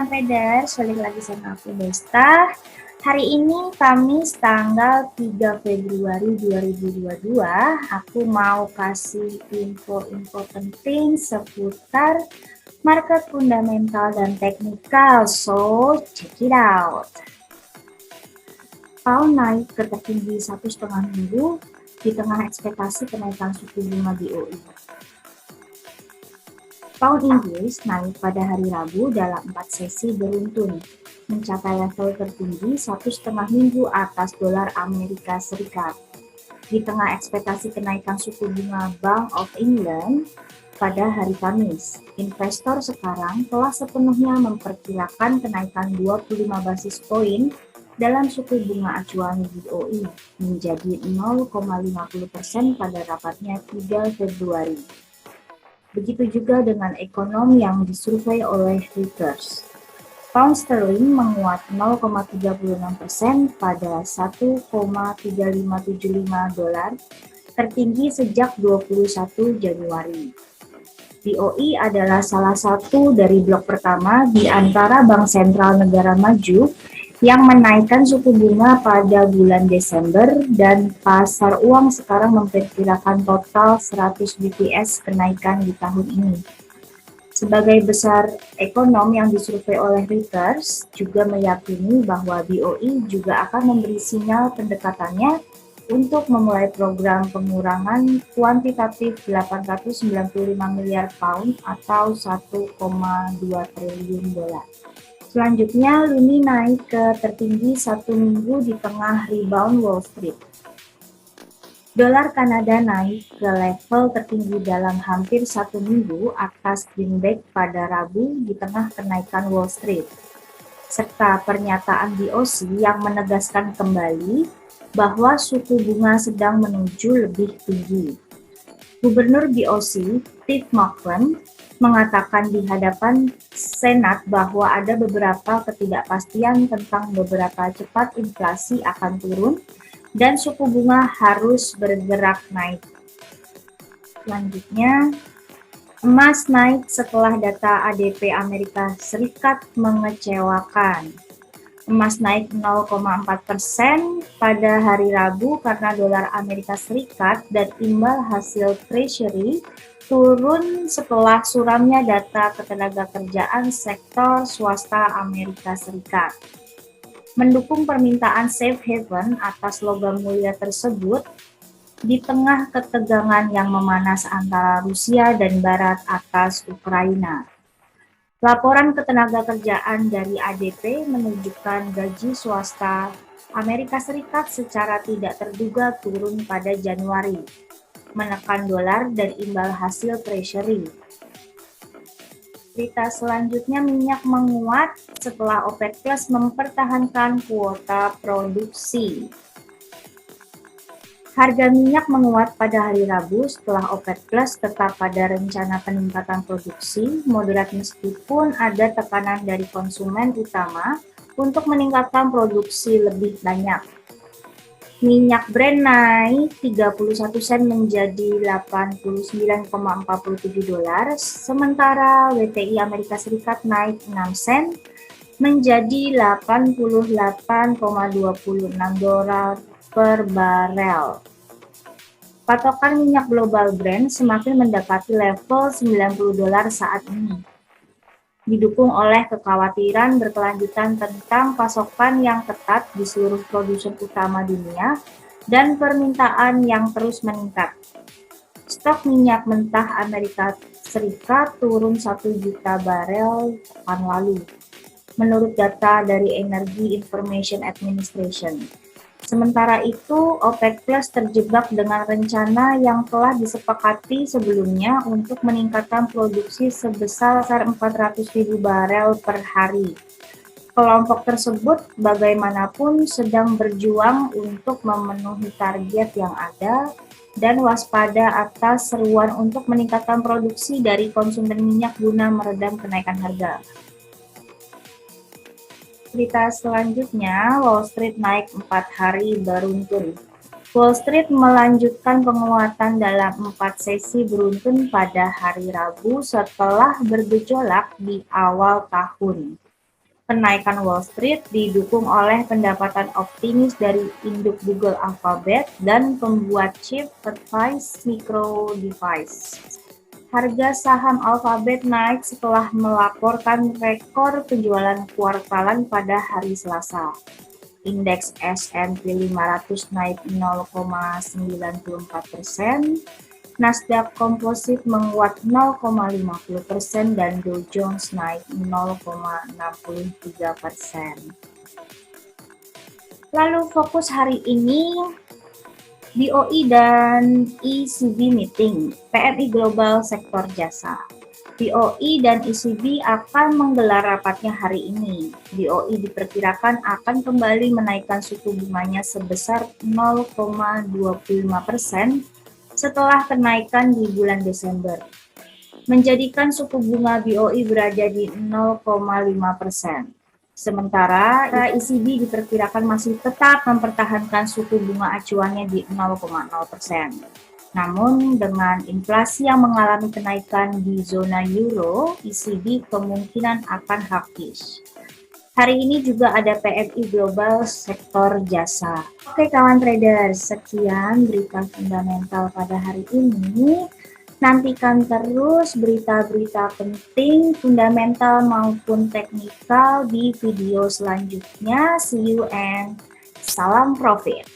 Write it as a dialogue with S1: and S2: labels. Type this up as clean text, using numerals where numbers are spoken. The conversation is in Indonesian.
S1: Traders, balik lagi sama aku Desta. Hari ini Kamis tanggal 3 Februari 2022, aku mau kasih info-info penting seputar market fundamental dan teknikal, so check it out. Pound naik ke tertinggi 1,5 minggu di tengah ekspektasi kenaikan suku bunga BOI. Pound Inggris naik pada hari Rabu dalam 4 sesi beruntun, mencapai level tertinggi 1,5 minggu atas dolar Amerika Serikat. Di tengah ekspektasi kenaikan suku bunga Bank of England pada hari Kamis, investor sekarang telah sepenuhnya memperkirakan kenaikan 25 basis poin dalam suku bunga acuan BOI menjadi 0,50% pada rapatnya 3 Februari. Begitu juga dengan ekonom yang disurvei oleh Reuters. Pound sterling menguat 0,36% pada 1,3575 dolar, tertinggi sejak 21 Januari. BOI adalah salah satu dari blok pertama di antara bank sentral negara maju yang menaikkan suku bunga pada bulan Desember, dan pasar uang sekarang memperkirakan total 100 BPS kenaikan di tahun ini. Sebagai besar ekonom yang disurvei oleh Reuters juga meyakini bahwa BOI juga akan memberi sinyal pendekatannya untuk memulai program pengurangan kuantitatif 895 miliar pound atau 1,2 triliun dolar. Selanjutnya, lini naik ke tertinggi 1 minggu di tengah rebound Wall Street. Dolar Kanada naik ke level tertinggi dalam hampir 1 minggu atas greenback pada Rabu di tengah kenaikan Wall Street, serta pernyataan BOC yang menegaskan kembali bahwa suku bunga sedang menuju lebih tinggi. Gubernur BOC, Steve Macklem, mengatakan di hadapan Senat bahwa ada beberapa ketidakpastian tentang beberapa cepat inflasi akan turun dan suku bunga harus bergerak naik. Selanjutnya, emas naik setelah data ADP Amerika Serikat mengecewakan. Emas naik 0,4% pada hari Rabu karena dolar Amerika Serikat dan imbal hasil Treasury turun setelah suramnya data ketenagakerjaan sektor swasta Amerika Serikat. Mendukung permintaan safe haven atas logam mulia tersebut di tengah ketegangan yang memanas antara Rusia dan Barat atas Ukraina. Laporan ketenagakerjaan dari ADP menunjukkan gaji swasta Amerika Serikat secara tidak terduga turun pada Januari, menekan dolar dan imbal hasil Treasury. Berita selanjutnya, minyak menguat setelah OPEC Plus mempertahankan kuota produksi. Harga minyak menguat pada hari Rabu setelah OPEC Plus tetap pada rencana peningkatan produksi moderat meskipun ada tekanan dari konsumen utama untuk meningkatkan produksi lebih banyak. Minyak Brent naik 31 sen menjadi 89,47 dolar, sementara WTI Amerika Serikat naik 6 sen menjadi 88,26 dolar per barel. Patokan minyak global Brent semakin mendekati level 90 dolar saat ini, didukung oleh kekhawatiran berkelanjutan tentang pasokan yang ketat di seluruh produsen utama dunia dan permintaan yang terus meningkat. Stok minyak mentah Amerika Serikat turun 1 juta barel pekan lalu, menurut data dari Energy Information Administration. Sementara itu, OPEC Plus terjebak dengan rencana yang telah disepakati sebelumnya untuk meningkatkan produksi sebesar 400.000 barel per hari. Kelompok tersebut bagaimanapun sedang berjuang untuk memenuhi target yang ada dan waspada atas seruan untuk meningkatkan produksi dari konsumen minyak guna meredam kenaikan harga. Berita selanjutnya, Wall Street naik 4 hari beruntun. Wall Street melanjutkan penguatan dalam 4 sesi beruntun pada hari Rabu setelah bergejolak di awal tahun. Kenaikan Wall Street didukung oleh pendapatan optimis dari induk Google Alphabet dan pembuat chip Advanced Micro Device. Harga saham Alphabet naik setelah melaporkan rekor penjualan kuartalan pada hari Selasa. Indeks S&P 500 naik 0,94%, Nasdaq Composite menguat 0,50% dan Dow Jones naik 0,63%. Lalu fokus hari ini, BOI dan ECB meeting, PMI Global Sektor Jasa. BOI dan ECB akan menggelar rapatnya hari ini. BOI diperkirakan akan kembali menaikkan suku bunganya sebesar 0,25% setelah kenaikan di bulan Desember, menjadikan suku bunga BOI berada di 0,5%. Sementara ECB diperkirakan masih tetap mempertahankan suku bunga acuannya di 0,0%. Namun, dengan inflasi yang mengalami kenaikan di zona euro, ECB kemungkinan akan hawkish. Hari ini juga ada PMI Global Sektor Jasa. Oke kawan trader, sekian berita fundamental pada hari ini. Nantikan terus berita-berita penting, fundamental maupun teknikal di video selanjutnya. See you and salam profit.